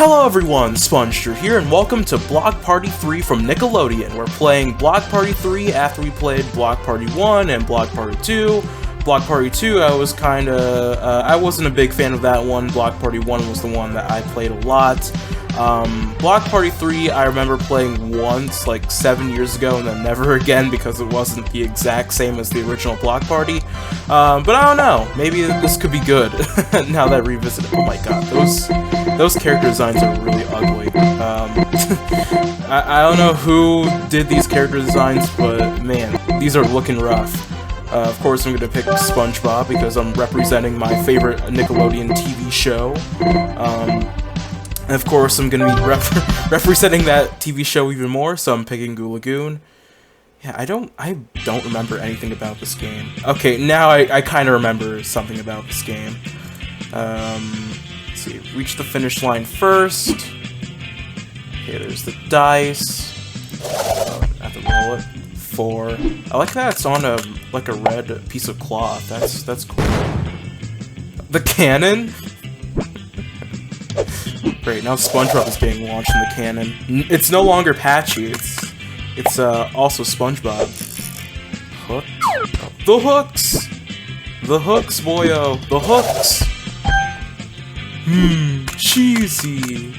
Hello everyone, spongestur here, and welcome to Block Party 3 from Nickelodeon. We're playing Block Party 3 after we played Block Party 1 and Block Party 2. Block Party 2, I wasn't a big fan of that one. Block Party 1 was the one that I played a lot. Block Party 3, I remember playing once, like 7 years ago, and then never again because it wasn't the exact same as the original Block Party. But I don't know, maybe this could be good now that I revisit it. Oh my god, those character designs are really ugly. I don't know who did these character designs, but man, these are looking rough. Of course, I'm going to pick SpongeBob because I'm representing my favorite Nickelodeon TV show. And of course, I'm going to be representing that TV show even more, so I'm picking Goo Lagoon. Yeah, I don't remember anything about this game. Okay, now I kind of remember something about this game. Let's see, reach the finish line first. Okay, there's the dice. I have to roll it. 4. I like that it's on a red piece of cloth. That's cool. The cannon? Great, now SpongeBob is being launched in the cannon. It's no longer Patchy, it's also SpongeBob. Hook? The hooks! The hooks, boyo! The hooks! Cheesy!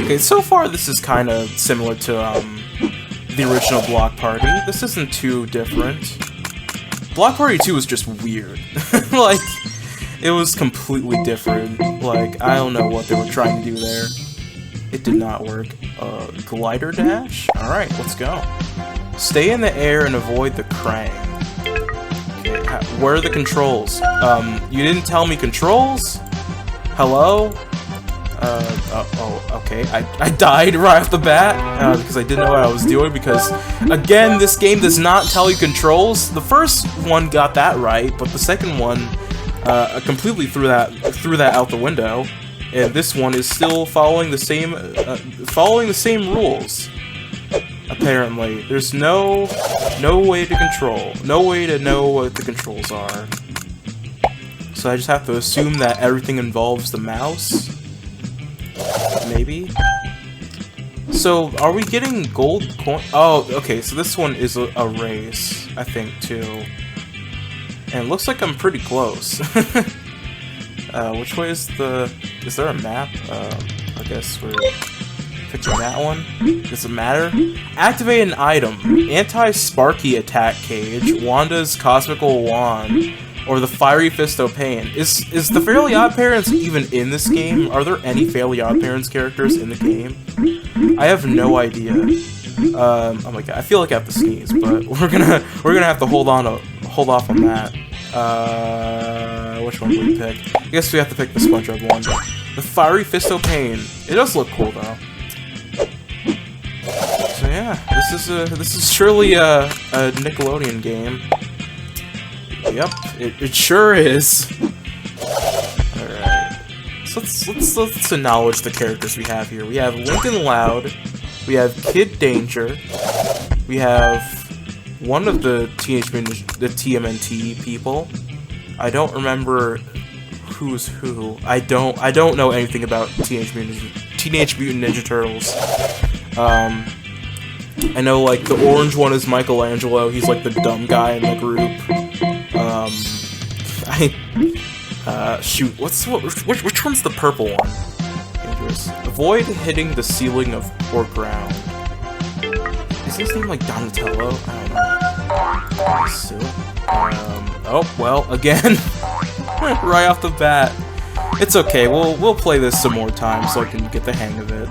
Okay, so far this is kinda similar to, the original Block Party. This isn't too different. Block Party 2 was just weird. Like, it was completely different. Like, I don't know what they were trying to do there. It did not work. Glider dash? Alright, let's go. Stay in the air and avoid the Krang. Okay, where are the controls? You didn't tell me controls? Hello? Okay, I died right off the bat, because I didn't know what I was doing, because, again, this game does not tell you controls. The first one got that right, but the second one, completely threw that out the window, and this one is still following the same rules. Apparently, there's no way to control, no way to know what the controls are. So I just have to assume that everything involves the mouse. Maybe? So, are we getting gold coin? Oh, okay, so this one is a race, I think, too. And it looks like I'm pretty close. Which way is is there a map? I guess we're picking that one. Does it matter? Activate an item. Anti-Sparky attack cage, Wanda's Cosmical Wand, or the Fiery Fist of Pain. Is the Fairly OddParents even in this game? Are there any Fairly OddParents characters in the game? I have no idea. Oh my god, I feel like I have to sneeze, but we're gonna have to hold off on that. Which one do we pick? I guess we have to pick the SpongeBob one. The Fiery Fist of Pain. It does look cool though. So yeah, this is surely a Nickelodeon game. Yep, it sure is. Alright. So let's acknowledge the characters we have here. We have Lincoln Loud, we have Kid Danger, we have one of the TMNT people. I don't remember who's who. I don't know anything about Teenage Mutant Ninja Turtles. I know like the orange one is Michelangelo, he's like the dumb guy in the group. Shoot, which one's the purple one? Dangerous. Avoid hitting the ceiling or ground. Is his name like Donatello? I don't know. So, oh, well, again, right off the bat. It's okay, we'll play this some more time so I can get the hang of it.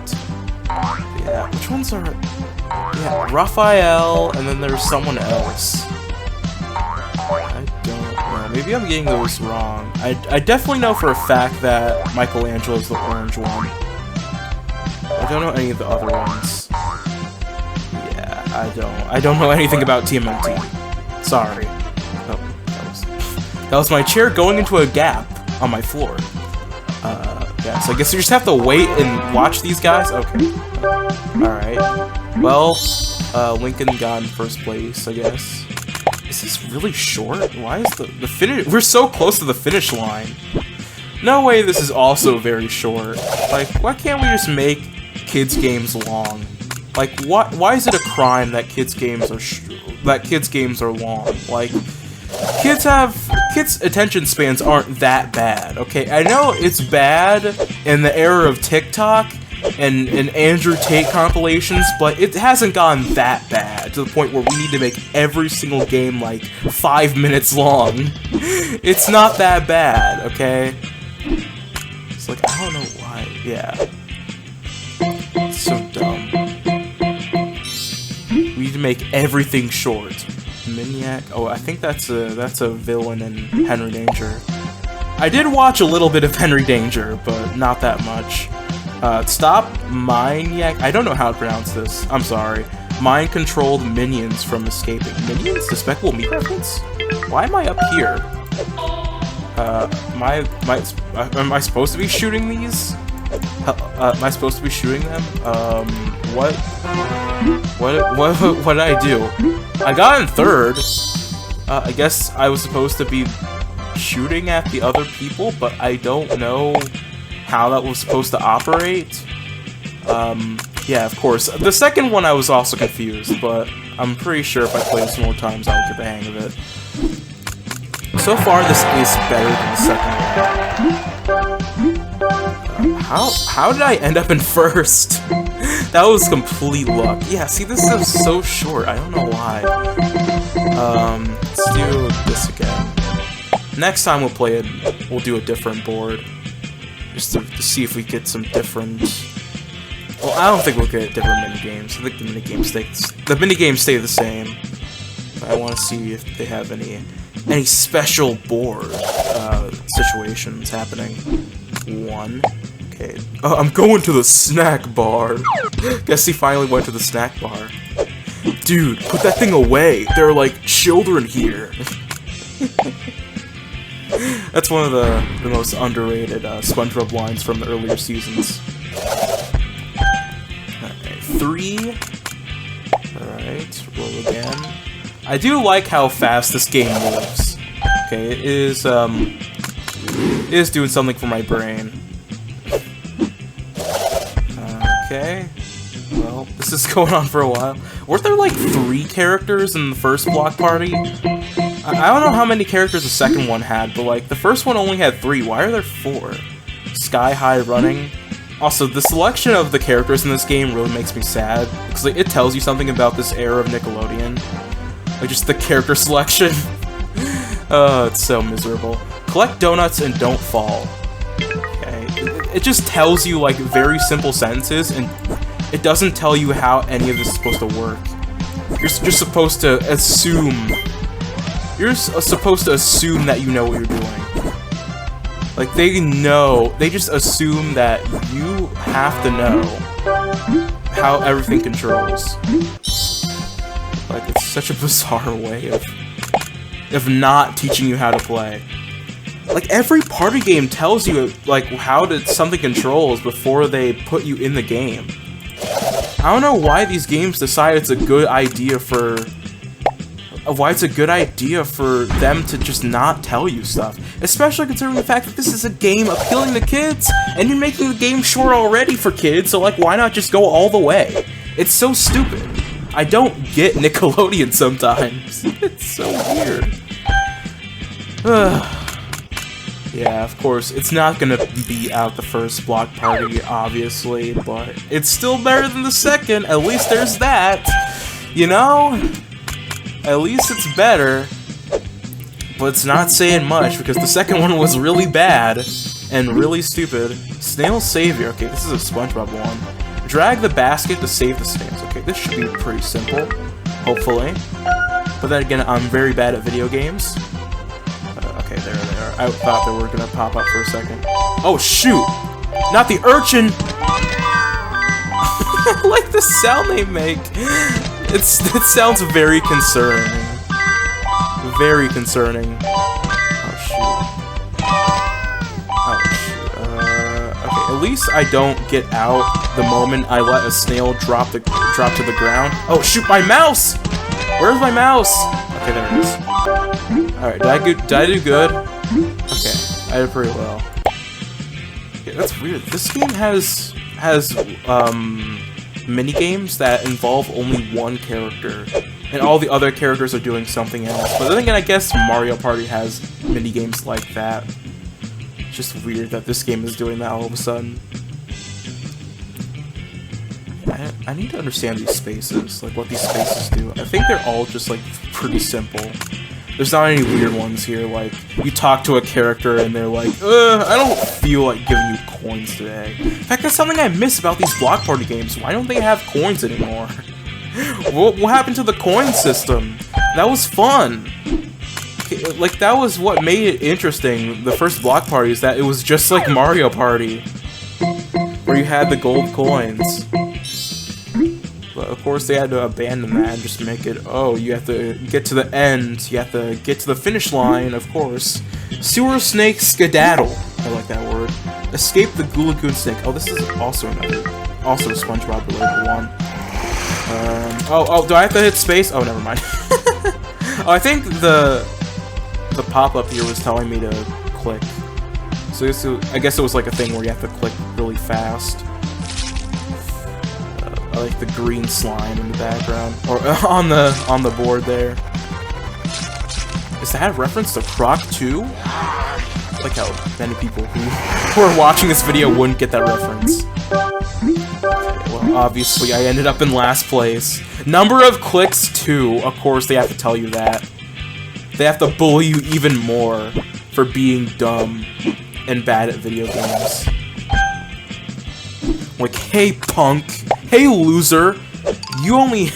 But yeah, which ones are... Yeah, Raphael, and then there's someone else. I don't know. Maybe I'm getting those wrong. I definitely know for a fact that Michelangelo is the orange one. I don't know any of the other ones. Yeah, I don't know anything about TMNT. Sorry. Oh, that was my chair going into a gap on my floor. Yeah, so I guess you just have to wait and watch these guys? Okay. Alright. Well, Lincoln got in first place, I guess. Is this really short? Why is the finish? We're so close to the finish line. No way this is also very short. Like, why can't we just make kids games long? Like, why is it a crime that kids games are long? Like, kids' attention spans aren't that bad, okay? I know it's bad in the era of TikTok and Andrew Tate compilations, but it hasn't gone that bad to the point where we need to make every single game like 5 minutes long. It's not that bad, okay? It's like, I don't know why. Yeah. It's so dumb. We need to make everything short. Miniac? Oh, I think that's a villain in Henry Danger. I did watch a little bit of Henry Danger, but not that much. Stop Maniac. I don't know how to pronounce this. I'm sorry. Mind-controlled minions from escaping. Minions? Despicable Me reference? Why am I up here? Am I supposed to be shooting these? Am I supposed to be shooting them? What did I do? I got in third. I guess I was supposed to be shooting at the other people, but I don't know how that was supposed to operate. Yeah, of course. The second one I was also confused, but I'm pretty sure if I play this more times, I'll get the hang of it. So far, this is better than the second one. How did I end up in first? That was complete luck. Yeah, see, this is so short. I don't know why. Let's do this again. Next time we'll do a different board. Just to see if we get some different... Well, I don't think we'll get different minigames. I think the minigames stay the same. But I want to see if they have any special board situations happening. One. Okay. Oh, I'm going to the snack bar. Guess he finally went to the snack bar. Dude, put that thing away. There are like children here. That's one of the most underrated SpongeBob lines from the earlier seasons. Okay, 3. Alright, roll again. I do like how fast this game moves. Okay, it is doing something for my brain. Okay. Well, this is going on for a while. Weren't there like 3 characters in the first block party? I don't know how many characters the second one had, but like the first one only had 3. Why are there 4? Sky High Running. Also, the selection of the characters in this game really makes me sad because like, it tells you something about this era of Nickelodeon. Like just the character selection. Oh, it's so miserable. Collect donuts and don't fall. Okay, it just tells you like very simple sentences, and it doesn't tell you how any of this is supposed to work. You're just supposed to assume. You're supposed to assume that you know what you're doing. Like, they know. They just assume that you have to know how everything controls. Like, it's such a bizarre way of not teaching you how to play. Like, every party game tells you, like, how something controls before they put you in the game. I don't know why these games decide it's a good idea for... Why it's a good idea for them to just not tell you stuff. Especially considering the fact that this is a game appealing to kids, and you're making the game short already for kids, so like, why not just go all the way? It's so stupid. I don't get Nickelodeon sometimes. It's so weird. Yeah, of course, it's not gonna beat out the first block party, obviously, but it's still better than the second. At least there's that, you know? At least it's better, but it's not saying much because the second one was really bad and really stupid. Snail Savior. Okay, this is a SpongeBob one. Drag the basket to save the snails. Okay, this should be pretty simple, hopefully. But then again, I'm very bad at video games. Okay, there they are. I thought they were gonna pop up for a second. Oh shoot! Not the urchin! I like the sound they make. It sounds very concerning. Very concerning. Oh shoot. Oh shoot. Okay, at least I don't get out the moment I let a snail drop to the ground. Oh shoot, my mouse! Where's my mouse? Okay, there it is. Alright, did I do good? Okay, I did pretty well. Yeah, that's weird. This game has mini games that involve only one character, and all the other characters are doing something else. But then again, I guess Mario Party has mini games like that. It's just weird that this game is doing that all of a sudden. I need to understand these spaces, like what these spaces do. I think they're all just like pretty simple. There's not any weird ones here, like you talk to a character and they're like, I don't feel like giving you coins today. In fact, that's something I miss about these block party games. Why don't they have coins anymore? What happened to the coin system? That was fun. Like, that was what made it interesting, the first block party, is that it was just like Mario Party, where you had the gold coins. But of course they had to abandon that and just make it, oh, you have to get to the end, you have to get to the finish line, of course. Sewer Snake Skedaddle, I like that word. Escape the Goo Lagoon Snake. Oh, this is also also a SpongeBob related one. Oh, do I have to hit space? Oh, never mind. Oh, I think the pop-up here was telling me to click. So I guess it was like a thing where you have to click really fast. I like the green slime in the background, or on the board there. Is that a reference to Croc 2? I like how many people who are watching this video wouldn't get that reference. Okay, well, obviously I ended up in last place. Number of clicks 2. Of course they have to tell you that. They have to bully you even more for being dumb and bad at video games. Like, hey punk, hey loser, you only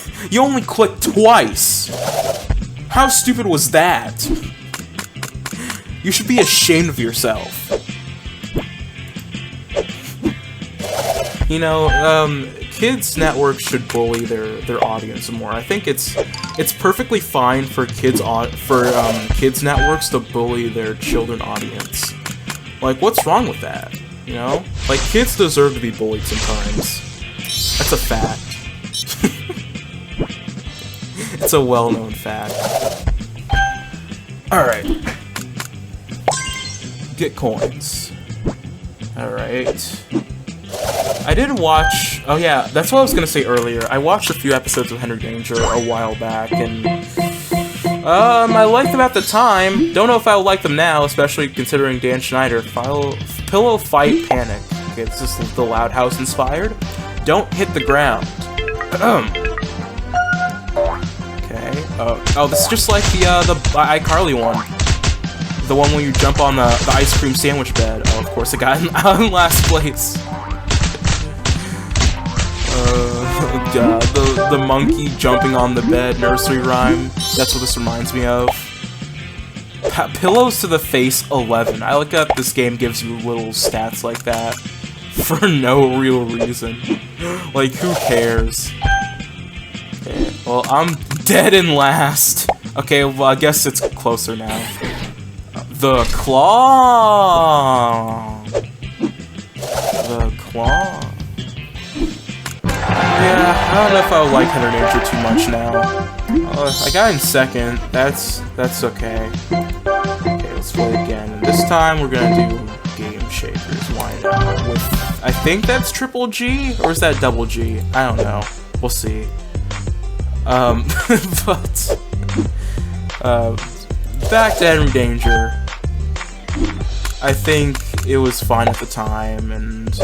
clicked twice. How stupid was that? You should be ashamed of yourself. You know, kids networks should bully their audience more. I think it's perfectly fine for kids networks to bully their children audience. Like, what's wrong with that? You know? Like, kids deserve to be bullied sometimes. That's a fact. It's a well-known fact. Alright. Get coins. Alright. I did watch... Oh yeah, that's what I was gonna say earlier. I watched a few episodes of Henry Danger a while back, and... I liked them at the time. Don't know if I would like them now, especially considering Dan Schneider. Pillow Fight Panic. Okay, this is the Loud House inspired. Don't hit the ground. Okay. Oh, this is just like the iCarly one. The one where you jump on the ice cream sandwich bed. Oh, of course, I got in last place. God, the monkey jumping on the bed nursery rhyme. That's what this reminds me of. Pillows to the face 11. I like that this game gives you little stats like that for no real reason. Like, who cares? Okay, well, I'm dead in last. Okay, well, I guess it's closer now. The claw. The claw. Yeah, I don't know if I would like Henry Danger too much now. I got in second. That's okay. Okay, let's play again. And this time we're gonna do Game Shakers. Why not? With, I think that's triple G, or is that double G? I don't know. We'll see. But back to Henry Danger. I think it was fine at the time, and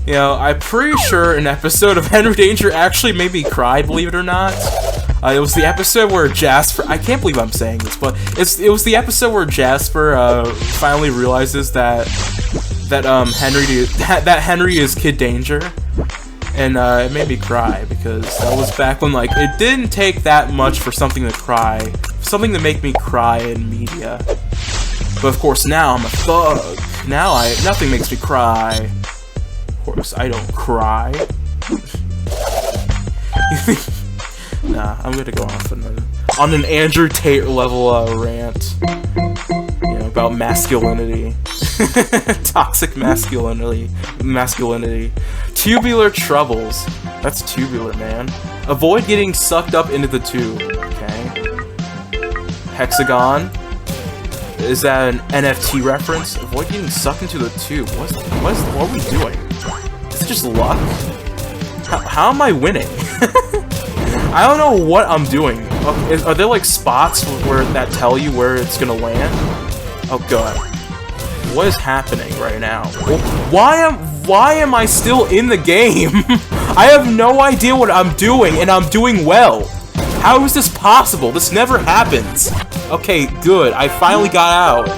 you know, I'm pretty sure an episode of Henry Danger actually made me cry, believe it or not. It was the episode where Jasper... I can't believe I'm saying this, but it was the episode where Jasper finally realizes that Henry is Kid Danger, and it made me cry because that was back when, like, it didn't take that much for something to cry, something to make me cry in media. But of course now I'm a thug. Now nothing makes me cry. Of course, I don't cry. Nah, I'm gonna go off on an Andrew Tate level rant. You know, about masculinity. Toxic masculinity. Tubular troubles. That's tubular, man. Avoid getting sucked up into the tube. Okay. Hexagon. Is that an NFT reference? Avoid getting sucked into the tube. What are we doing? Is it just luck? How am I winning? I don't know what I'm doing. Okay, are there like spots where that tell you where it's gonna land? Oh god. What is happening right now? Why am I still in the game? I have no idea what I'm doing, and I'm doing well. How is this possible? This never happens. Okay, good. I finally got out.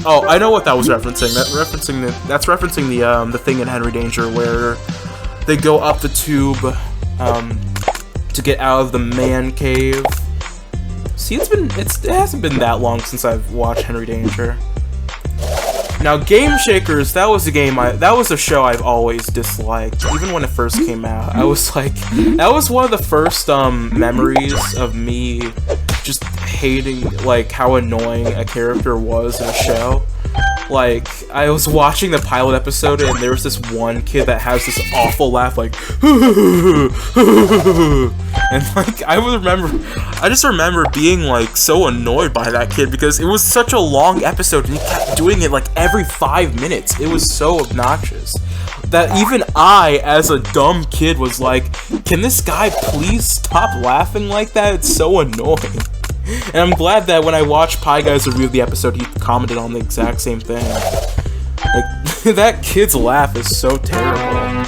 Oh, I know what that was referencing. That's referencing the thing in Henry Danger where they go up the tube to get out of the man cave. See, it hasn't been that long since I've watched Henry Danger. Now, Game Shakers, that was a show I've always disliked, even when it first came out. I was like, that was one of the first memories of me just hating like how annoying a character was in a show. Like, I was watching the pilot episode and there was this one kid that has this awful laugh, like, and like, I just remember being like so annoyed by that kid because it was such a long episode and he kept doing it like every 5 minutes. It was so obnoxious that even I, as a dumb kid, was like, can this guy please stop laughing like that? It's so annoying. And I'm glad that when I watched Pie Guys review the episode, he commented on the exact same thing. Like, that kid's laugh is so terrible. And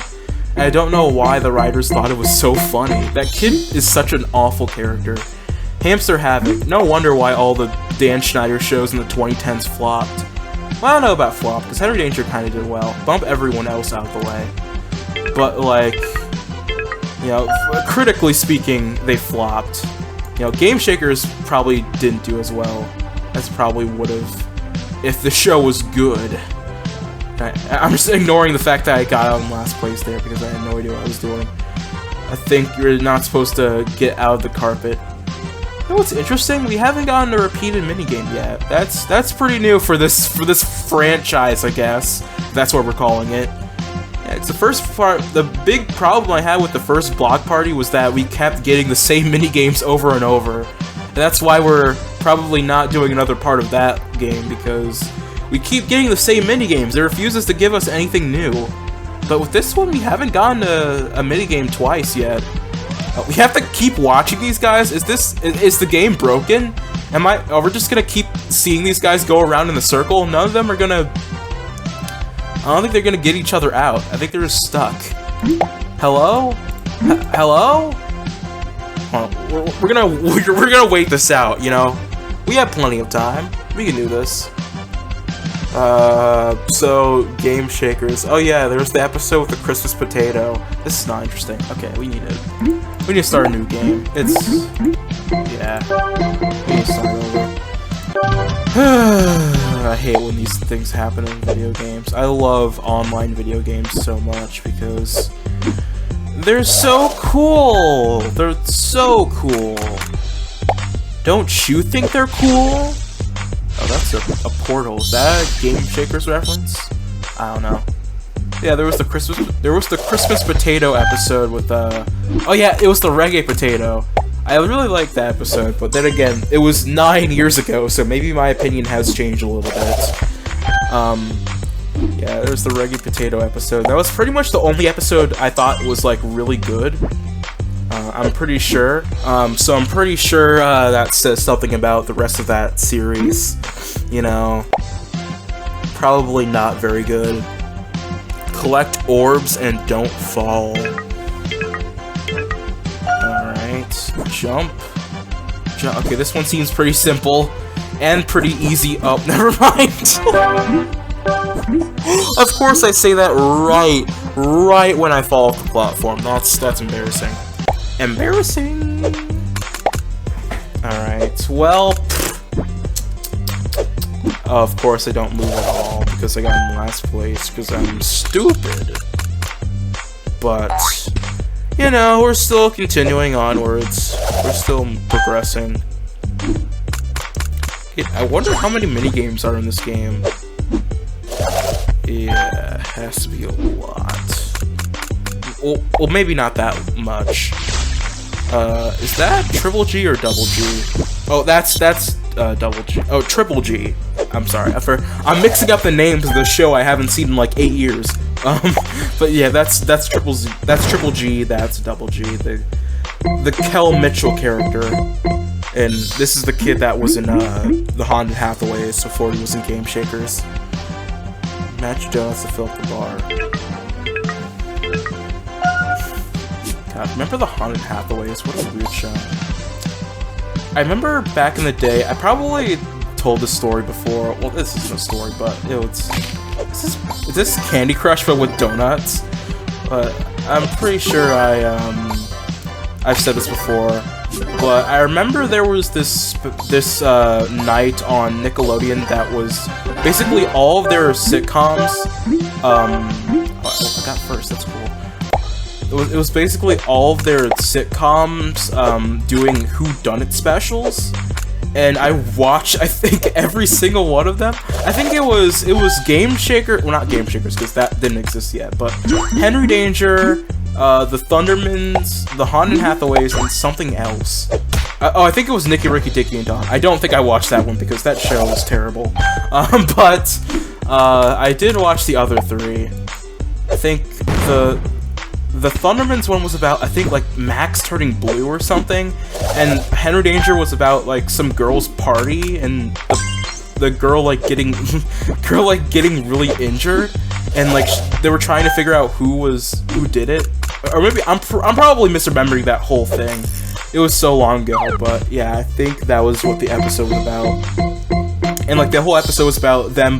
I don't know why the writers thought it was so funny. That kid is such an awful character. Hamster Havoc. No wonder why all the Dan Schneider shows in the 2010s flopped. Well, I don't know about flop, because Henry Danger kind of did well. Bump everyone else out of the way. But, like, you know, critically speaking, they flopped. You know, Game Shakers probably didn't do as well as probably would have if the show was good. I'm just ignoring the fact that I got out in last place there because I had no idea what I was doing. I think you're not supposed to get out of the carpet. You know what's interesting? We haven't gotten a repeated minigame yet. That's pretty new for this franchise, I guess. That's what we're calling it. It's the first part. The big problem I had with the first Block Party was that we kept getting the same minigames over and over. And that's why we're probably not doing another part of that game, because we keep getting the same minigames. It refuses to give us anything new. But with this one, we haven't gotten a minigame twice yet. We have to keep watching these guys. Is the game broken? Are we just gonna keep seeing these guys go around in the circle? None of them are gonna... I don't think they're gonna get each other out. I think they're just stuck. Hello? Hello? We're gonna wait this out, you know? We have plenty of time. We can do this. So, Game Shakers. Oh yeah, there's the episode with the Christmas potato. This is not interesting. Okay, we need to start a new game. Yeah. We need to start over. I hate when these things happen in video games. I love online video games so much because they're so cool. They're so cool. Don't you think they're cool? Oh, that's a portal. Is that a Game Shakers reference? I don't know. Yeah, there was the Christmas potato episode with oh yeah, it was the reggae potato. I really liked that episode, but then again, it was 9 years ago, so maybe my opinion has changed a little bit. Yeah, there's the reggae potato episode. That was pretty much the only episode I thought was like really good. I'm pretty sure. So I'm pretty sure that says something about the rest of that series. You know, probably not very good. Collect orbs and don't fall. Alright, jump. Okay, this one seems pretty simple and pretty easy. Oh, never mind. Of course I say that right when I fall off the platform. That's embarrassing. Embarrassing. Alright, well, of course I don't move at all because I got in last place because I'm stupid. But, you know, we're still continuing onwards. We're still progressing. I wonder how many minigames are in this game. Yeah, it has to be a lot. Well, maybe not that much. Is that Triple G or Double G? Oh, that's Double G. Oh, Triple G. I'm sorry. I'm mixing up the names of the show I haven't seen in like 8 years. But yeah, that's Triple Z. That's Triple G. That's Double G. The Kel Mitchell character, and this is the kid that was in the Haunted Hathaways before he was in Game Shakers. Match Donuts to fill up the bar. God, remember the Haunted Hathaways? What a weird show. I remember back in the day, I probably told this story before. Well, this isn't a story, but is this Candy Crush but with donuts? But I'm pretty sure I've said this before. But I remember there was this night on Nickelodeon that was basically all of their sitcoms. I got first. That's cool. It was basically all of their sitcoms doing whodunit specials, and I watched, I think, every single one of them. I think it was Game Shaker, well, not Game Shakers because that didn't exist yet, but Henry Danger, the Thundermans, the Haunted Hathaways, and something else. I think it was Nicky, Ricky, Dicky, and Don. I don't think I watched that one because that show was terrible. But I did watch the other three. I think the Thundermans one was about, I think, like, Max turning blue or something, and Henry Danger was about, like, some girl's party, and the girl, like, getting really injured, and, like, they were trying to figure out who did it, or maybe, I'm probably misremembering that whole thing. It was so long ago, but, yeah, I think that was what the episode was about, and, like, the whole episode was about them,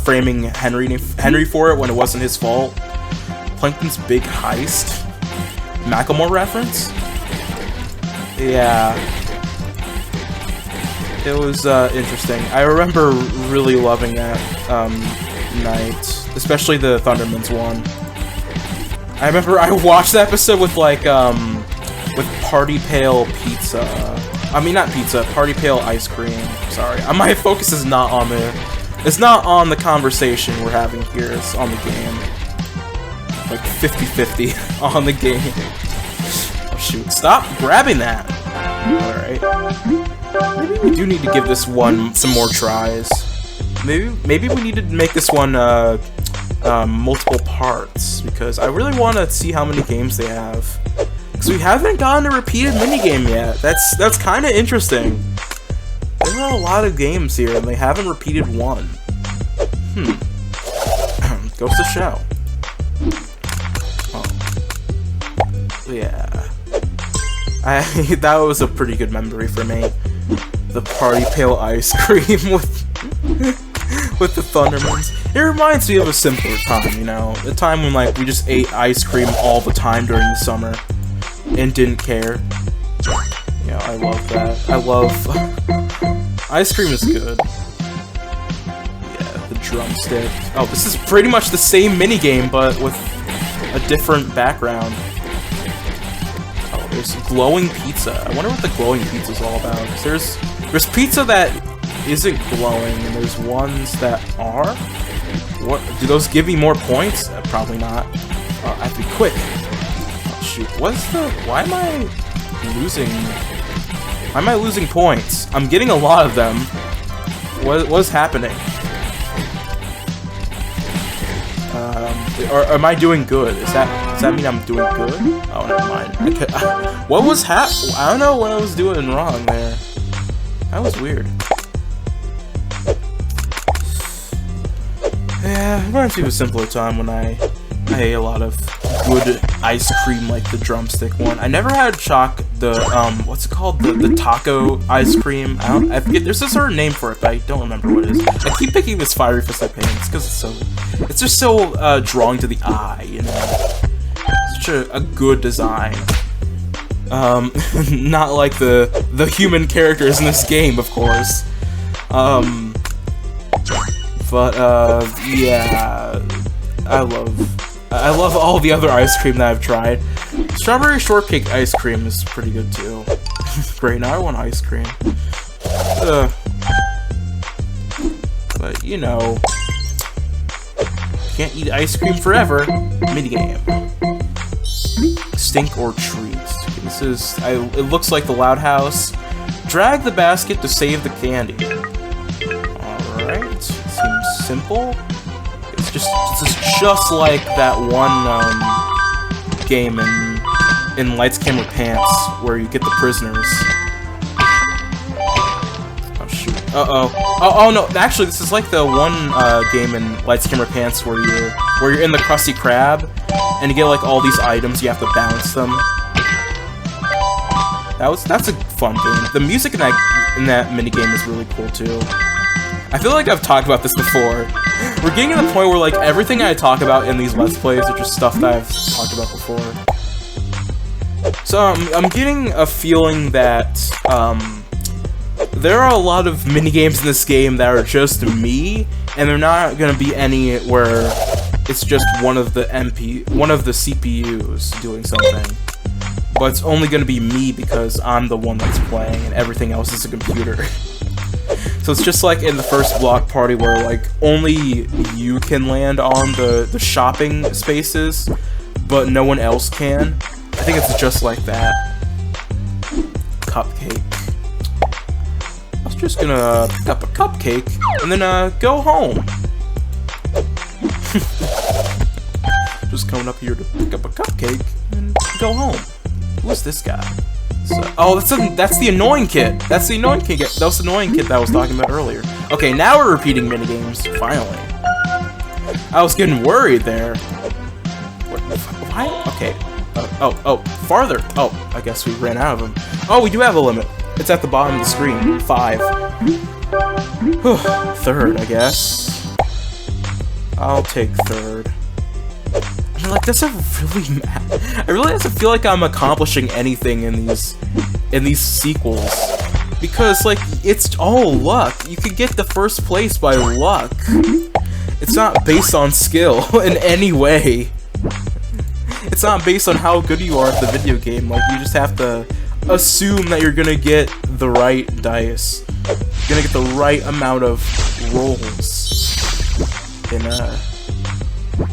framing Henry for it when it wasn't his fault. Plankton's Big Heist? Macklemore reference? Yeah. It was interesting. I remember really loving that night, especially the Thundermans one. I remember I watched the episode with like with Party Pail pizza. I mean, not pizza, Party Pail ice cream. Sorry, my focus is not on it's not on the conversation we're having here. It's on the game. Like 50-50 on the game. Oh shoot, stop grabbing that! Alright. Maybe we do need to give this one some more tries. Maybe we need to make this one multiple parts, because I really want to see how many games they have. Because we haven't gotten a repeated minigame yet. That's kind of interesting. There are a lot of games here, and they haven't repeated one. Goes to show. Yeah, that was a pretty good memory for me. The Party Pail ice cream with the Thundermans. It reminds me of a simpler time, you know, the time when like we just ate ice cream all the time during the summer and didn't care. Yeah, I love that. I love ice cream is good. Yeah, the drumstick. Oh, this is pretty much the same minigame, but with a different background. There's glowing pizza. I wonder what the glowing pizza is all about. There's pizza that isn't glowing, and there's ones that are. What do those give me more points? Probably not. I have to be quick. Oh, shoot, why am I losing points? I'm getting a lot of them. What's happening? Or am I doing good? Does that mean I'm doing good? Oh, never mind. What was I don't know what I was doing wrong there. That was weird. Yeah, it reminds me of a simpler time when I ate a lot of good ice cream like the drumstick one. I never had what's it called? The taco ice cream. I forget, there's a certain name for it, but I don't remember what it is. I keep picking this Fiery Fist of Pain because it's just so drawing to the eye, you know. Such a good design. Not like the human characters in this game, of course. But yeah, I love all the other ice cream that I've tried. Strawberry shortcake ice cream is pretty good too. Great, now I want ice cream. But you know, can't eat ice cream forever. Minigame. Stink or treat. This is. It looks like the Loud House. Drag the basket to save the candy. Alright, seems simple. It's just like that one game in Lights, Camera, Pants where you get the prisoners. Oh shoot. Oh no, actually this is like the one game in Lights, Camera, Pants where you're in the Krusty Krab and you get like all these items, you have to balance them. That's a fun game. The music in that minigame is really cool too. I feel like I've talked about this before. We're getting to the point where like everything I talk about in these Let's Plays are just stuff that I've talked about before. So I'm getting a feeling that there are a lot of minigames in this game that are just me, and they're not gonna be any where it's just one of the CPUs doing something. But it's only gonna be me because I'm the one that's playing, and everything else is a computer. So it's just like in the first block party where like only you can land on the shopping spaces, but no one else can. I think it's just like that. Cupcake. I was just gonna pick up a cupcake and then go home. Just coming up here to pick up a cupcake and go home. Who's this guy? Oh, that's the annoying kid. That's the annoying kid. That was the annoying kid that I was talking about earlier. Okay, now we're repeating minigames. Finally. I was getting worried there. Why? Okay. Farther. Oh, I guess we ran out of them. Oh, we do have a limit. It's at the bottom of the screen. 5. Third, I guess. I'll take third. I mean, like, that's a really I really have to feel like I'm accomplishing anything in these sequels. Because, like, it's all luck. You could get the first place by luck. It's not based on skill in any way. It's not based on how good you are at the video game. Like, you just have to assume that you're gonna get the right dice. You're gonna get the right amount of rolls. And,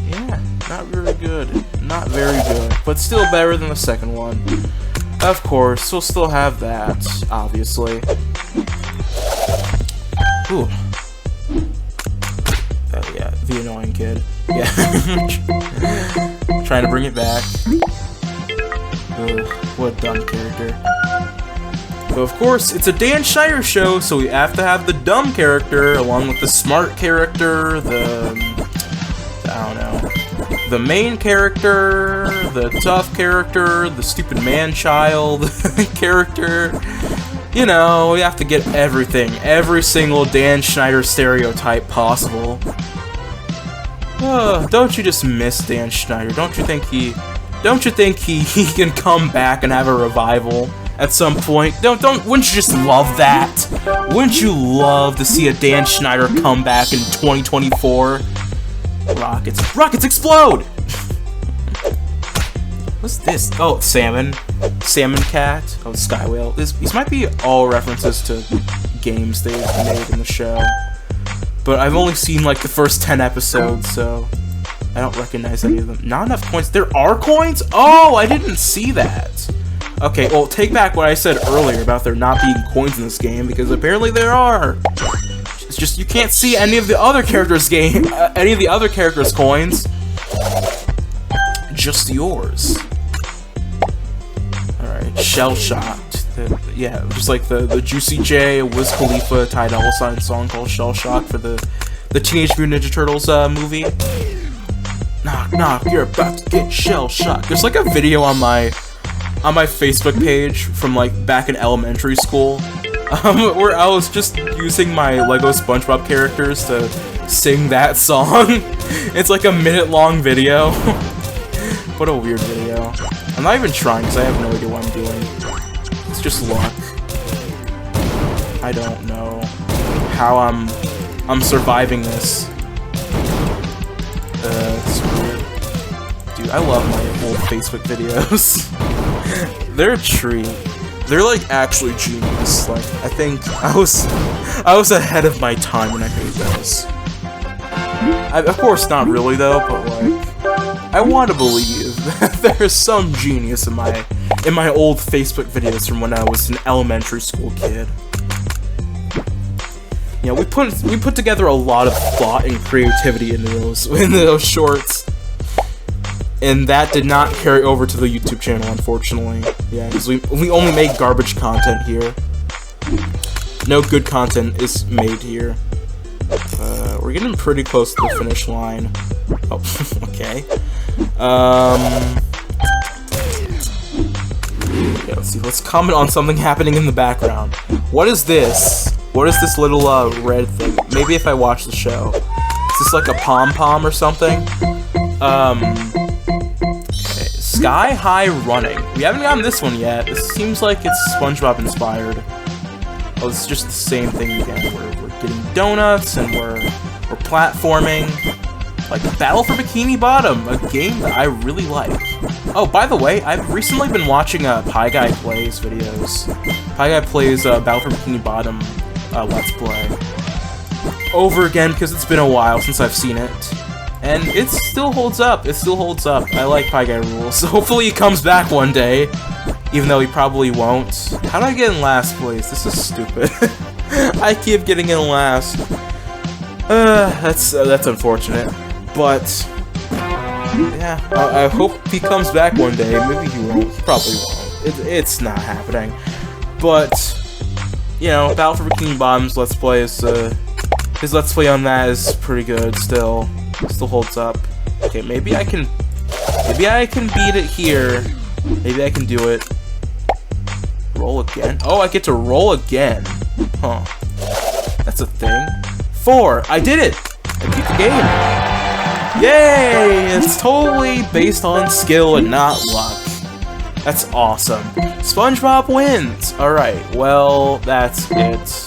yeah, not very good. Not very good. But still better than the second one. Of course, we'll still have that, obviously. Ooh. Yeah, the annoying kid. Yeah. Trying to bring it back. Ugh, what a dumb character. But of course, it's a Dan Schneider show, so we have to have the dumb character along with the smart character, I don't know, the main character, the tough character, the stupid man-child character. You know, we have to get everything, every single Dan Schneider stereotype possible. Don't you just miss Dan Schneider? Don't you think he can come back and have a revival at some point? Wouldn't you just love that? Wouldn't you love to see a Dan Schneider come back in 2024? Rockets explode! What's this? Oh, salmon cat. Oh, sky whale. These might be all references to games they've made in the show. But I've only seen like the first 10 episodes, so I don't recognize any of them. Not enough coins. There are coins? Oh, I didn't see that. Okay, well, take back what I said earlier about there not being coins in this game, because apparently there are. It's just you can't see any of the other characters' coins. Just yours. All right, shell shocked. Yeah, just like the Juicy J, Wiz Khalifa, Ty Dolla $ign song called Shell Shock for the Teenage Mutant Ninja Turtles movie. Knock, knock, you're about to get shell shocked. There's like a video on my Facebook page from like back in elementary school, where I was just using my Lego SpongeBob characters to sing that song. It's like a minute-long video. What a weird video. I'm not even trying because I have no idea what I'm doing. It's just luck. I don't know how I'm surviving this. It's weird. Dude, I love my old Facebook videos. They're a treat. They're like actually genius. Like I think I was ahead of my time when I made those. Of course not really though, but like I want to believe There's some genius in my old Facebook videos from when I was an elementary school kid. You know, we put together a lot of thought and creativity into those shorts, and that did not carry over to the YouTube channel, unfortunately. Yeah, because we only make garbage content here. No good content is made here. We're getting pretty close to the finish line. Oh, okay. Yeah, let's see. Let's comment on something happening in the background. What is this? What is this little red thing? Maybe if I watch the show. Is this like a pom-pom or something? Okay. Sky High Running. We haven't gotten this one yet. This seems like it's SpongeBob inspired. Oh, it's just the same thing again. We're getting donuts and we're platforming. Like Battle for Bikini Bottom, a game that I really like. Oh, by the way, I've recently been watching Pie Guy Plays videos. Pie Guy Plays Battle for Bikini Bottom Let's Play over again because it's been a while since I've seen it. And it still holds up. It still holds up. I like Pie Guy Rules. So hopefully he comes back one day, even though he probably won't. How do I get in last place? This is stupid. I keep getting in last. That's unfortunate. But yeah, I hope he comes back one day. Maybe he won't. He probably won't. It's not happening. But you know, Battle for Bikini Bottom's Let's Play is his Let's Play on that is pretty good. Still holds up. Okay, maybe I can beat it here. Maybe I can do it. Roll again. Oh, I get to roll again. Huh. That's a thing. 4. I did it. I beat the game. Yay! It's totally based on skill and not luck. That's awesome. SpongeBob wins! Alright, well, that's it.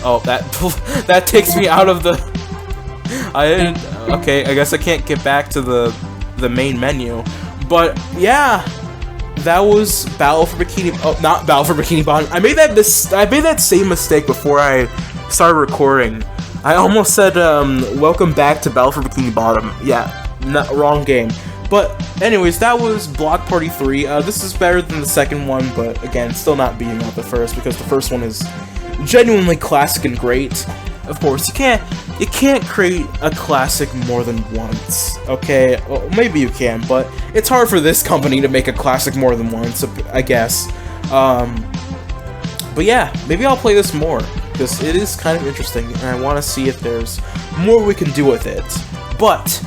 Oh, that takes me out of the... Okay, I guess I can't get back to the main menu. But, yeah, that was Battle for Bikini... Oh, not Battle for Bikini Bottom. I made that same mistake before I started recording. I almost said, welcome back to Battle for Bikini Bottom. Yeah, wrong game. But, anyways, that was Block Party 3. This is better than the second one, but, again, still not beating out the first, because the first one is genuinely classic and great. Of course, you can't create a classic more than once, okay? Well, maybe you can, but it's hard for this company to make a classic more than once, I guess. But yeah, maybe I'll play this more, because it is kind of interesting, and I want to see if there's more we can do with it. But,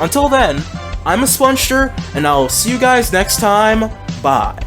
until then, I'm a Spongester, and I'll see you guys next time. Bye.